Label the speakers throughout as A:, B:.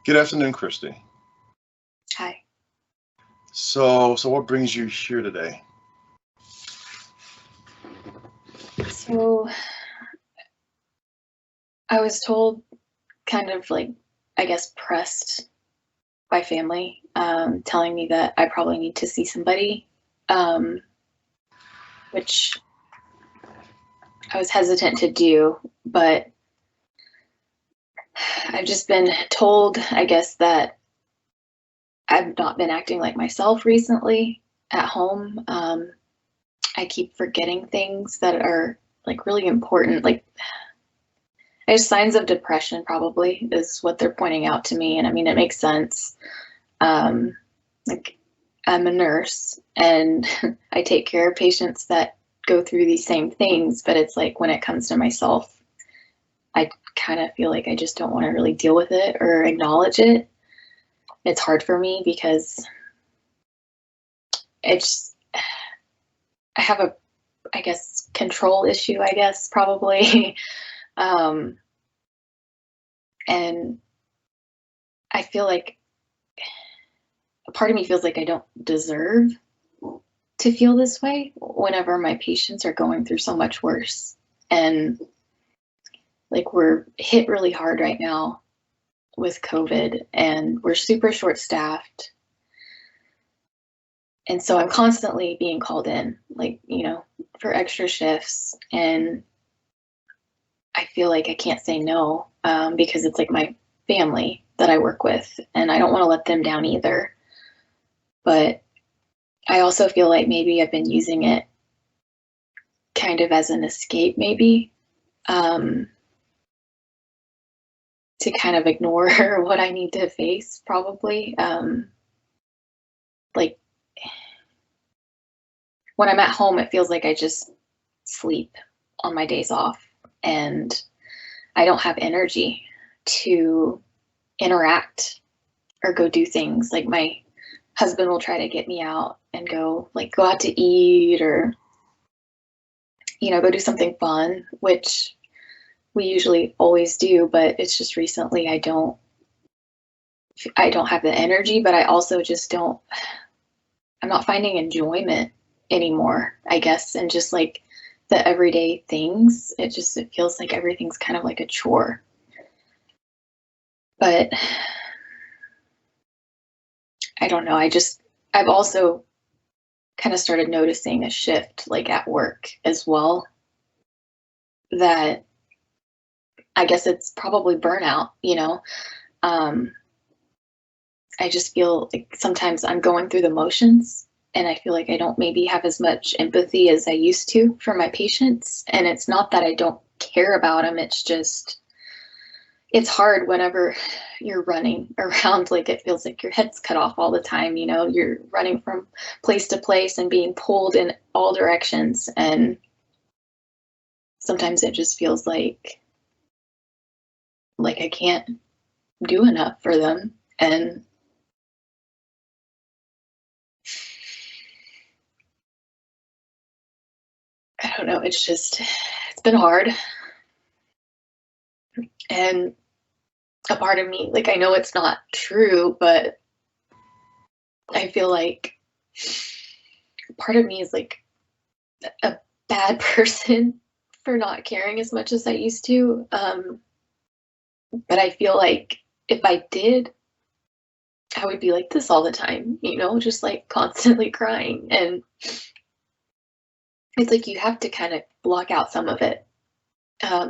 A: Good afternoon, Christie.
B: Hi.
A: So what brings you here today?
B: So I was told, kind of like, I guess, pressed by family, telling me that I probably need to see somebody, which I was hesitant to do, but I've just been told, I guess, that I've not been acting like myself recently at home. I keep forgetting things that are like really important. Like, I have signs of depression, probably, is what they're pointing out to me. And I mean, it makes sense. Like, I'm a nurse and I take care of patients that go through these same things, but it's like when it comes to myself, I kind of feel like I just don't want to really deal with it or acknowledge it. It's hard for me because it's, I have a, I guess, control issue, I guess, probably. And I feel like a part of me feels like I don't deserve to feel this way whenever my patients are going through so much worse. And like, we're hit really hard right now with COVID and we're super short staffed. And so I'm constantly being called in, like, for extra shifts. And I feel like I can't say no, because it's like my family that I work with and I don't want to let them down either. But I also feel like maybe I've been using it kind of as an escape, maybe, to kind of ignore what I need to face, probably. Like, when I'm at home, it feels like I just sleep on my days off and I don't have energy to interact or go do things. Like, my husband will try to get me out and go out to eat or, go do something fun, which we usually always do, but it's just recently I don't have the energy, but I also just I'm not finding enjoyment anymore, I guess. And just like the everyday things, it feels like everything's kind of like a chore. But I don't know. I've also kind of started noticing a shift, like at work as well, that I guess it's probably burnout, I just feel like sometimes I'm going through the motions and I feel like I don't maybe have as much empathy as I used to for my patients. And it's not that I don't care about them. It's just, it's hard whenever you're running around. Like, it feels like your head's cut off all the time. You're running from place to place and being pulled in all directions. And sometimes it just feels like I can't do enough for them. And I don't know, it's been hard. And a part of me, like, I know it's not true, but I feel like part of me is like a bad person for not caring as much as I used to. But I feel like if I did, I would be like this all the time, just like constantly crying. And it's like you have to kind of block out some of it,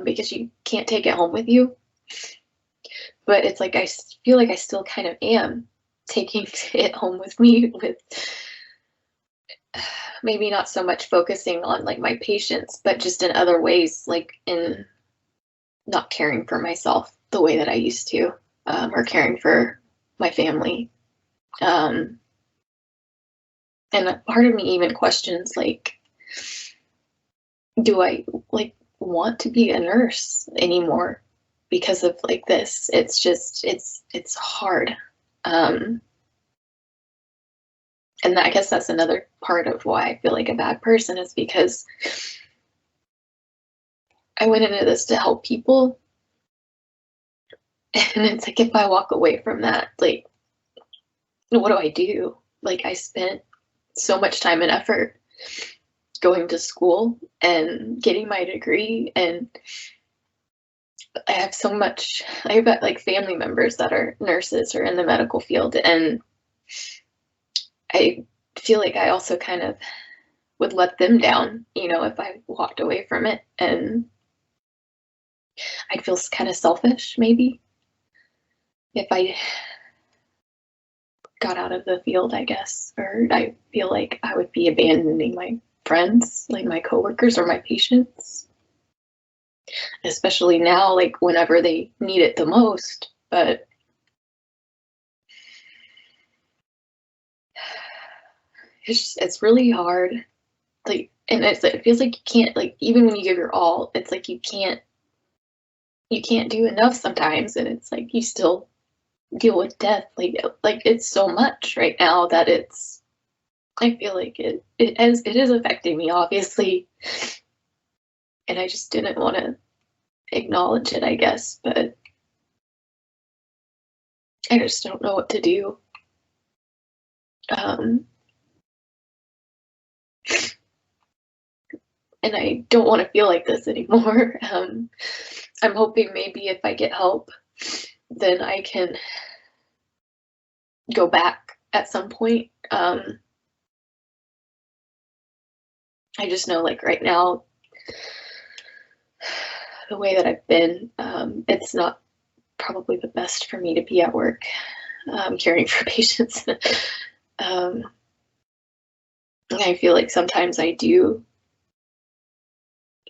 B: because you can't take it home with you. But it's like I feel like I still kind of am taking it home with me, with maybe not so much focusing on like my patients, but just in other ways, like in not caring for myself the way that I used to, or caring for my family. And a part of me even questions, like, do I want to be a nurse anymore because of like this? It's just, it's hard. And I guess that's another part of why I feel like a bad person, is because I went into this to help people. And it's like, if I walk away from that, like, what do I do? Like, I spent so much time and effort going to school and getting my degree, and I have so much, I've got like family members that are nurses or in the medical field, and I feel like I also kind of would let them down, you know, if I walked away from it, and I'd feel kind of selfish maybe if I got out of the field, I guess, or I feel like I would be abandoning my friends, like my coworkers or my patients, especially now, like whenever they need it the most. But it's really hard. Like, and it feels like you can't, like, even when you give your all, it's like you can't do enough sometimes, and it's like you still deal with death. Like it's so much right now that it's, I feel like it is affecting me, obviously, and I just didn't want to acknowledge it, I guess, but I just don't know what to do. And I don't want to feel like this anymore. I'm hoping maybe if I get help, then I can go back at some point. I just know, like, right now, the way that I've been, it's not probably the best for me to be at work caring for patients. I feel like sometimes I do,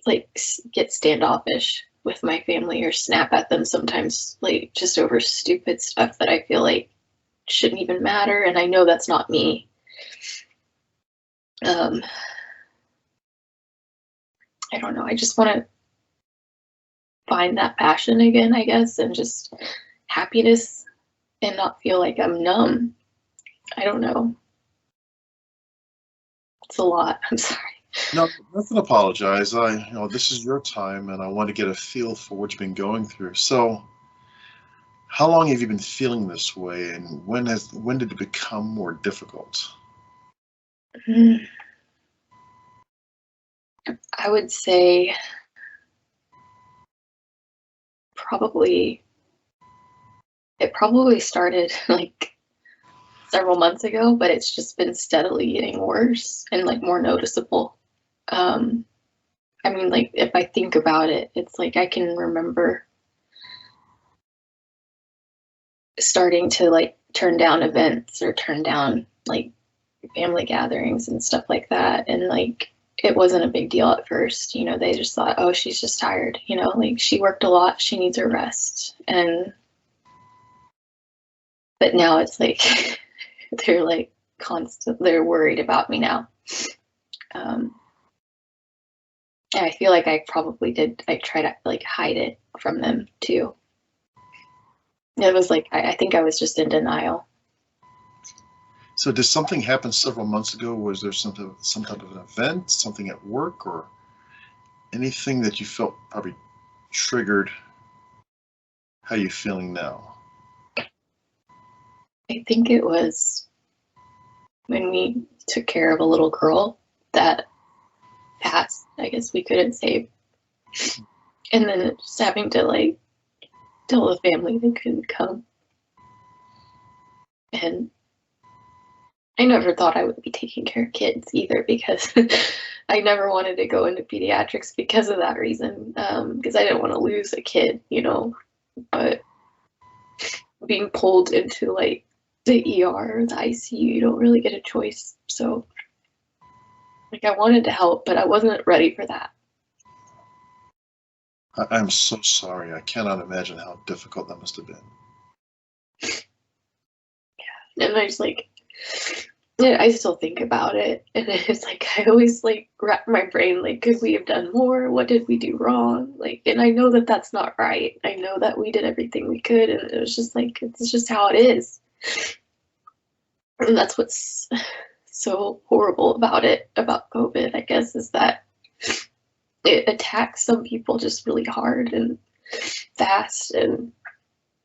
B: like, get standoffish with my family or snap at them sometimes, like, just over stupid stuff that I feel like shouldn't even matter, and I know that's not me. I don't know, I just want to find that passion again, I guess, and just happiness, and not feel like I'm numb. I don't know. It's a lot. I'm sorry.
A: No, nothing to apologize. This is your time, and I want to get a feel for what you've been going through. So, how long have you been feeling this way, and when did it become more difficult?
B: I would say probably it probably started like several months ago, but it's just been steadily getting worse and like more noticeable. I mean, like, if I think about it, it's like I can remember starting to like turn down events or turn down like family gatherings and stuff like that, and like it wasn't a big deal at first, you know, they just thought, oh, she's just tired, you know, like she worked a lot, she needs her rest. And but now it's like they're like they're worried about me now. And I feel like I probably did, I try to like hide it from them too. It was like I think I was just in denial.
A: So, did something happen several months ago? Was there some type of an event, something at work, or anything that you felt probably triggered how you feeling now?
B: I think it was when we took care of a little girl that passed, I guess we couldn't save. And then just having to like tell the family they couldn't come. And I never thought I would be taking care of kids either, because I never wanted to go into pediatrics because of that reason, because I didn't want to lose a kid, you know. But being pulled into like the ER or the ICU, you don't really get a choice. So like I wanted to help, but I wasn't ready for that.
A: I'm so sorry. I cannot imagine how difficult that must have been.
B: And I just like, yeah, I still think about it, and it's like I always like wrap my brain like, could we have done more? What did we do wrong? Like, and I know that that's not right. I know that we did everything we could, and it was just like, it's just how it is. And that's what's so horrible about it, about COVID, I guess, is that it attacks some people just really hard and fast, and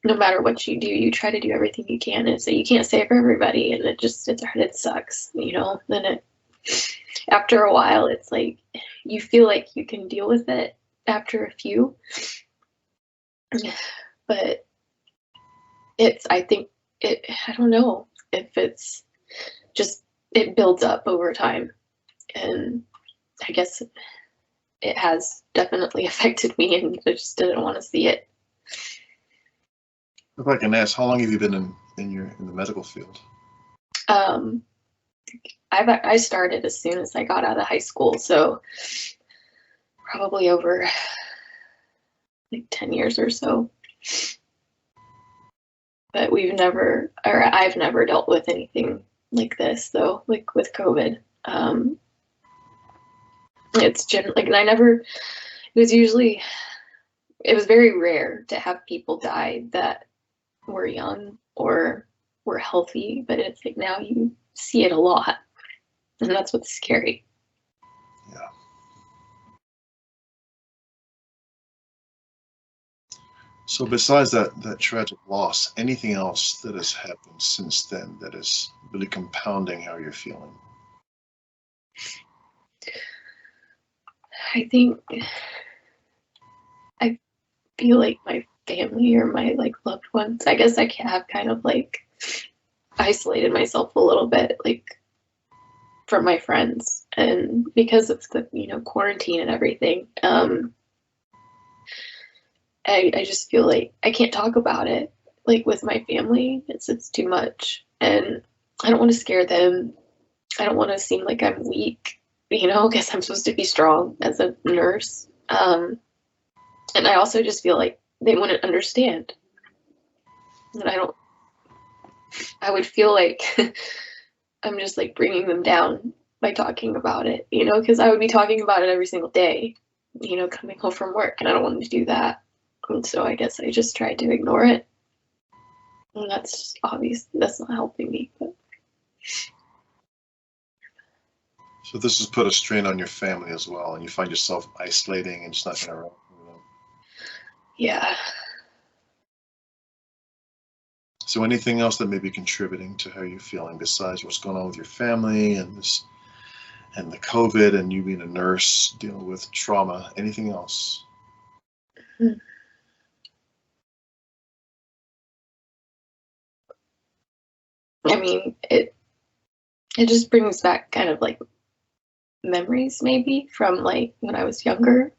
B: no matter what you do, you try to do everything you can, and so you can't say it for everybody, and it sucks, then after a while, it's like you feel like you can deal with it after a few, but I think I don't know if it's just, it builds up over time, and I guess it has definitely affected me, and I just didn't want to see it.
A: If I can ask, how long have you been in the medical field?
B: I started as soon as I got out of high school, so probably over like 10 years or so. But I've never dealt with anything like this, though, like with COVID. It's generally, like, it was very rare to have people die that were young or were healthy, but it's like now you see it a lot, and that's what's scary.
A: Yeah. So besides that tragic loss, anything else that has happened since then that is really compounding how you're feeling?
B: I think I feel like my family or my like loved ones, I guess I have kind of like isolated myself a little bit, like from my friends, and because of the quarantine and everything, I just feel like I can't talk about it like with my family. It's too much, and I don't want to scare them. I don't want to seem like I'm weak, because I'm supposed to be strong as a nurse. And I also just feel like they wouldn't understand. And I would feel like I'm just like bringing them down by talking about it, because I would be talking about it every single day, coming home from work, and I don't want to do that. And so I guess I just tried to ignore it. And that's obvious, that's not helping me. But
A: So this has put a strain on your family as well, and you find yourself isolating and just not going around.
B: yeah.
A: So anything else that may be contributing to how you're feeling besides what's going on with your family and the COVID and you being a nurse dealing with trauma? Anything else?
B: I mean, it just brings back kind of like memories maybe from like when I was younger,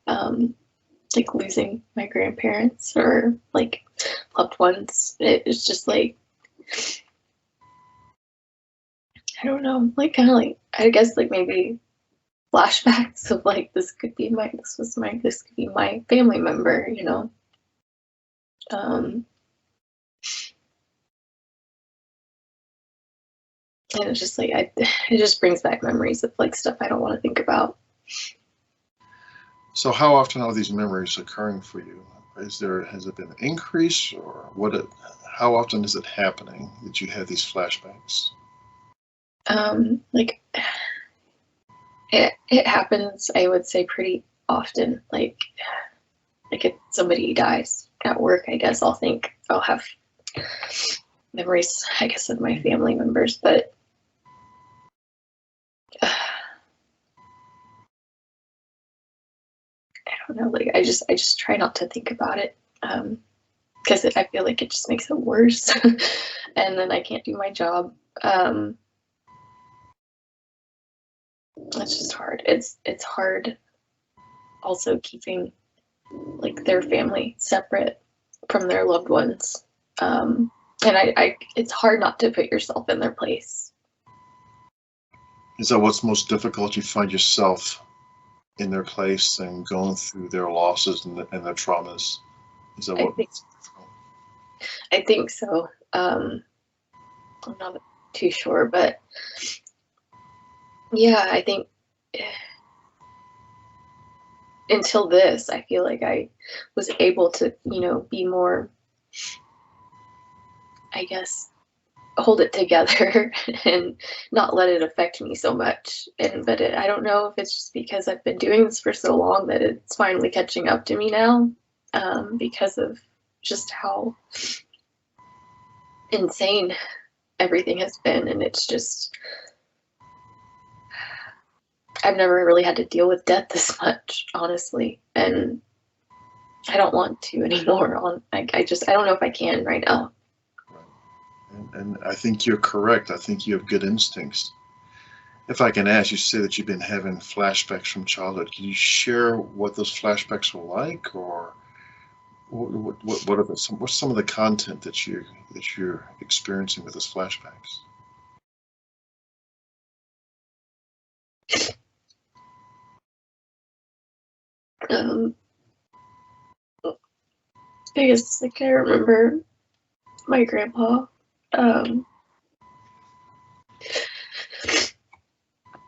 B: like losing my grandparents or like loved ones. It's just like, I don't know, like kind of like, I guess like maybe flashbacks of like this could be my family member, and it's just like it just brings back memories of like stuff I don't want to think about.
A: So how often are these memories occurring for you? Has it been an increase, or how often is it happening that you have these flashbacks?
B: Like it happens, I would say, pretty often. Like if somebody dies at work, I guess I'll have memories, I guess, of my family members, but I don't know, like I just try not to think about it, because I feel like it just makes it worse. And then I can't do my job. It's just hard. It's hard also keeping like their family separate from their loved ones. And it's hard not to put yourself in their place.
A: Is that what's most difficult? You find yourself in their place and going through their losses and their traumas? Is that what?
B: I think so. I'm not too sure, but yeah, I think until this, I feel like I was able to, be more, I guess, hold it together and not let it affect me so much. But I don't know if it's just because I've been doing this for so long that it's finally catching up to me now, because of just how insane everything has been, and it's just, I've never really had to deal with death this much, honestly, and I don't want to anymore. I don't know if I can right now.
A: And I think you're correct. I think you have good instincts. If I can ask, you say that you've been having flashbacks from childhood. Can you share what those flashbacks were like, or what are what's some of the content that you're experiencing with those flashbacks?
B: Um, I guess like I remember my grandpa,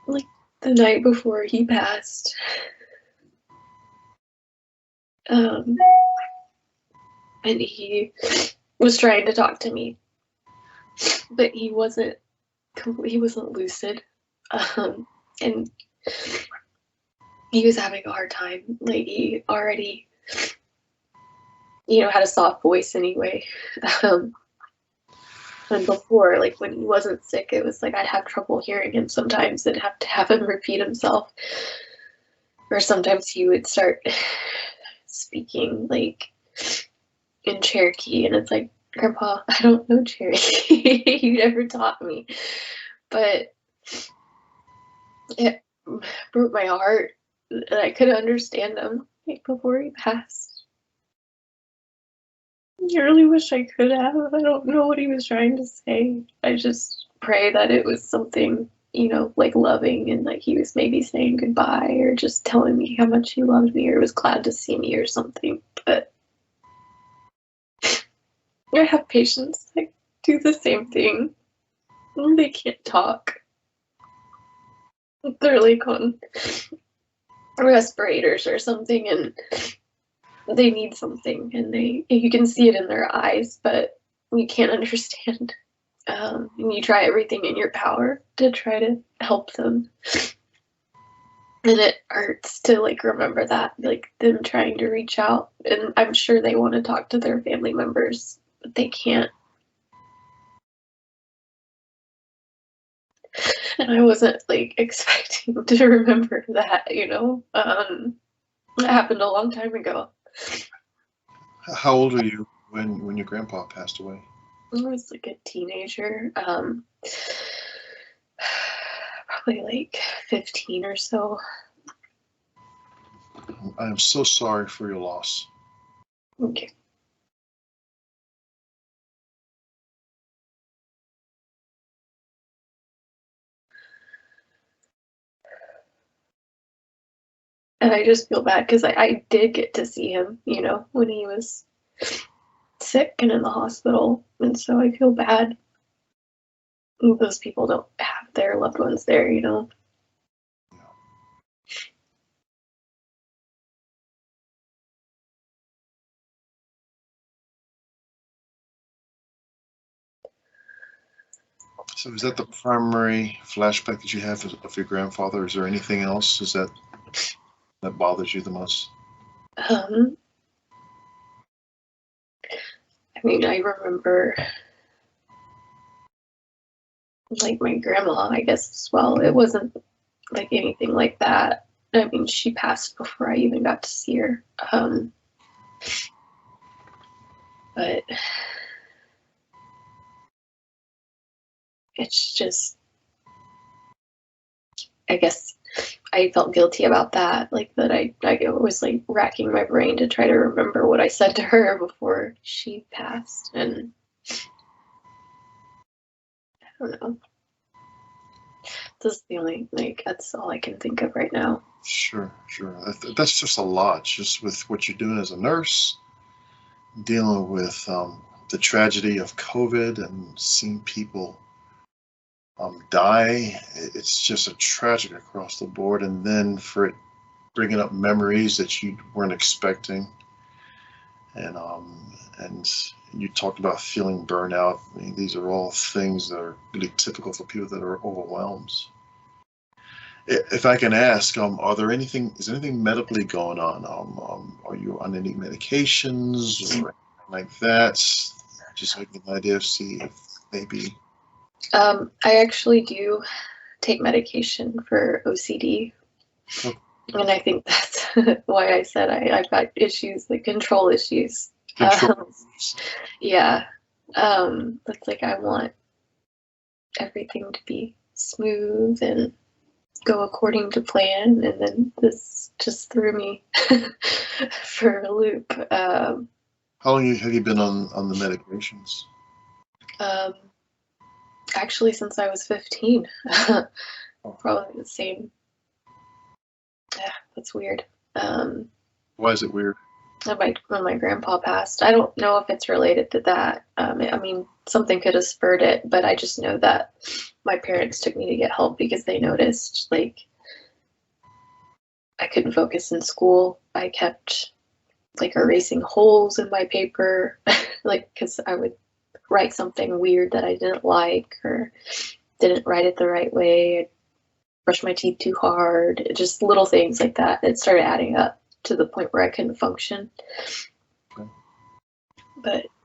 B: like the night before he passed, and he was trying to talk to me, but he wasn't lucid, and he was having a hard time. Like he already, had a soft voice anyway. And before, like when he wasn't sick, it was like I'd have trouble hearing him sometimes and have to have him repeat himself. Or sometimes he would start speaking like in Cherokee, and it's like, Grandpa, I don't know Cherokee. You never taught me. But it broke my heart that I couldn't understand him like before he passed. I really wish I could have. I don't know what he was trying to say. I just pray that it was something, like loving, and like he was maybe saying goodbye or just telling me how much he loved me or was glad to see me or something. But I have patients that do the same thing. They can't talk. They're like on respirators or something, and they need something, and you can see it in their eyes, but you can't understand. And you try everything in your power to try to help them, and it hurts to like remember that, like them trying to reach out, and I'm sure they want to talk to their family members, but they can't. And I wasn't like expecting to remember that, it happened a long time ago.
A: How old were you when your grandpa passed away?
B: I was like a teenager, probably like 15 or so.
A: I am so sorry for your loss.
B: Okay. And I just feel bad because I did get to see him, when he was sick and in the hospital. And so I feel bad those people don't have their loved ones there,
A: So is that the primary flashback that you have of your grandfather? Is there anything else? Is that bothers you the most?
B: I mean, I remember like my grandma, I guess, as well. It wasn't like anything like that. I mean, she passed before I even got to see her. But it's just, I guess I felt guilty about that. Like that I was like racking my brain to try to remember what I said to her before she passed. And I don't know. This is the only, like, that's all I can think of right now.
A: Sure. That's just a lot, just with what you're doing as a nurse, dealing with the tragedy of COVID and seeing people die. It's just a tragic across the board. And then for it bringing up memories that you weren't expecting. And you talked about feeling burnout. I mean, these are all things that are really typical for people that are overwhelmed. If I can ask, is there anything medically going on? Are you on any medications or anything like that? Just so I get an idea of see if maybe.
B: I actually do take medication for OCD.
A: Okay.
B: And I think that's why I said I've got issues, like control issues.
A: Control.
B: Yeah. It's like I want everything to be smooth and go according to plan, and then this just threw me for a loop.
A: How long have you been on the medications?
B: Um, Actually, since I was 15. Probably the same. Yeah, that's weird.
A: Why is it weird?
B: When my grandpa passed, I don't know if it's related to that. I mean, something could have spurred it, but I just know that my parents took me to get help because they noticed, like, I couldn't focus in school. I kept, like, erasing holes in my paper, like, because I would write something weird that I didn't like or didn't write it the right way. I'd brush my teeth too hard, just little things like that. It started adding up to the point where I couldn't function.
A: Okay.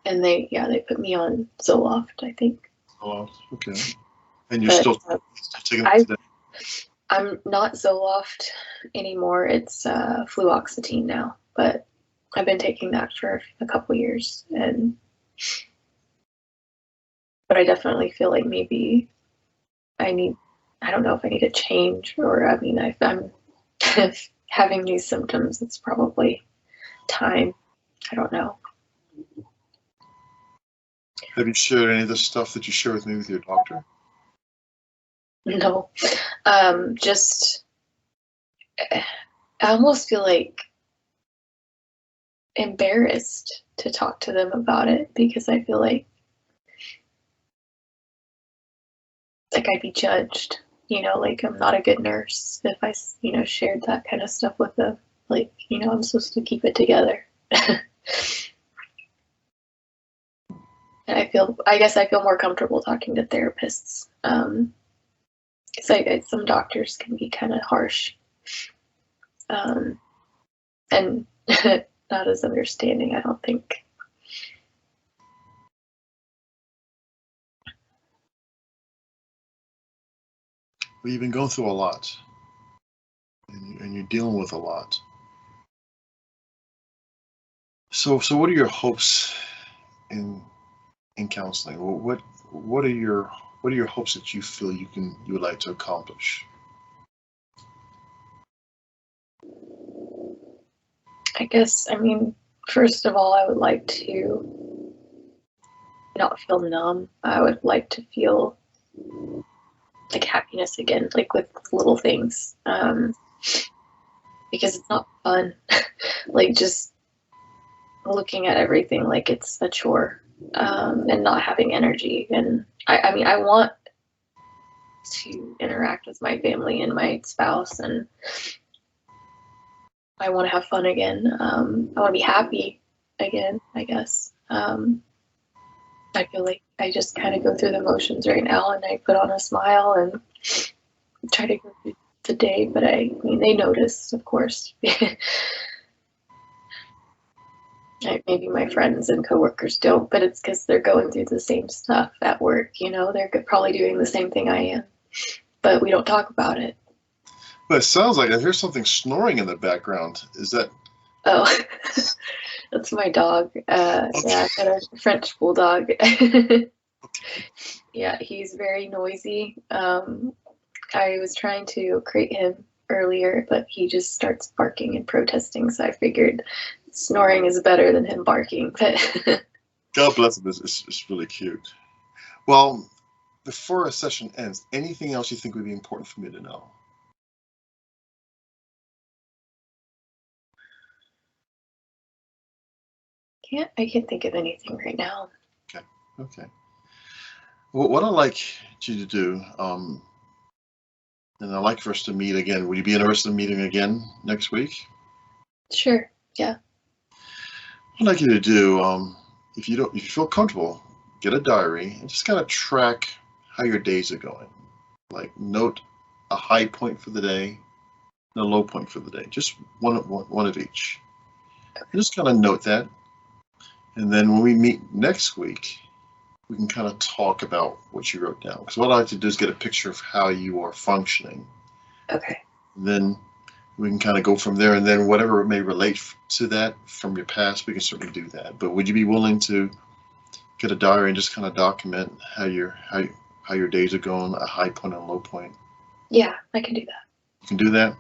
B: And they put me on Zoloft, I think.
A: Oh, okay. And you're still taking it today?
B: I'm not Zoloft anymore. It's fluoxetine now, but I've been taking that for a couple years, but I definitely feel like maybe I don't know if I need a change, or I mean, I'm having these symptoms. It's probably time. I don't know.
A: Have you shared any of the stuff that you share with me with your doctor?
B: No, just I almost feel like embarrassed to talk to them about it because I feel like I'd be judged, like I'm not a good nurse if I, shared that kind of stuff with them. Like, I'm supposed to keep it together. And I guess I feel more comfortable talking to therapists. Because some doctors can be kind of harsh. And not as understanding, I don't think.
A: Well, you've been going through a lot, and you're dealing with a lot. So what are your hopes in counseling? What are your hopes that you feel you would like to accomplish?
B: I guess, I mean, first of all, I would like to not feel numb. I would like to feel like happiness again, like with little things. Because it's not fun, like just looking at everything like it's a chore, and not having energy. And I mean, I want to interact with my family and my spouse, and I want to have fun again. I want to be happy again, I guess. I feel like I just kind of go through the motions right now, and I put on a smile and try to go through the day, but I mean, they notice, of course. Maybe my friends and coworkers don't, but it's because they're going through the same stuff at work. They're probably doing the same thing I am, but we don't talk about it.
A: But it sounds like I hear something snoring in the background. Is that?
B: Oh, that's my dog. Yeah, I've got a French bulldog. Yeah, he's very noisy. I was trying to crate him earlier, but he just starts barking and protesting, so I figured snoring is better than him barking. But
A: God bless him. It's really cute. Well, before our session ends, anything else you think would be important for me to know?
B: I can't think of anything right now.
A: Okay. Well, what I'd like you to do, and I'd like for us to meet again. Would you be interested in meeting again next week?
B: Sure. Yeah.
A: What I'd like you to do, if you feel comfortable, get a diary and just kind of track how your days are going. Like note a high point for the day and a low point for the day. Just one of each. And just kind of note that. And then when we meet next week, we can kind of talk about what you wrote down. Because what I like to do is get a picture of how you are functioning.
B: Okay.
A: And then we can kind of go from there. And then whatever may relate to that from your past, we can certainly do that. But would you be willing to get a diary and just kind of document how your days are going, a high point and a low point?
B: Yeah, I can do that.
A: You can do that?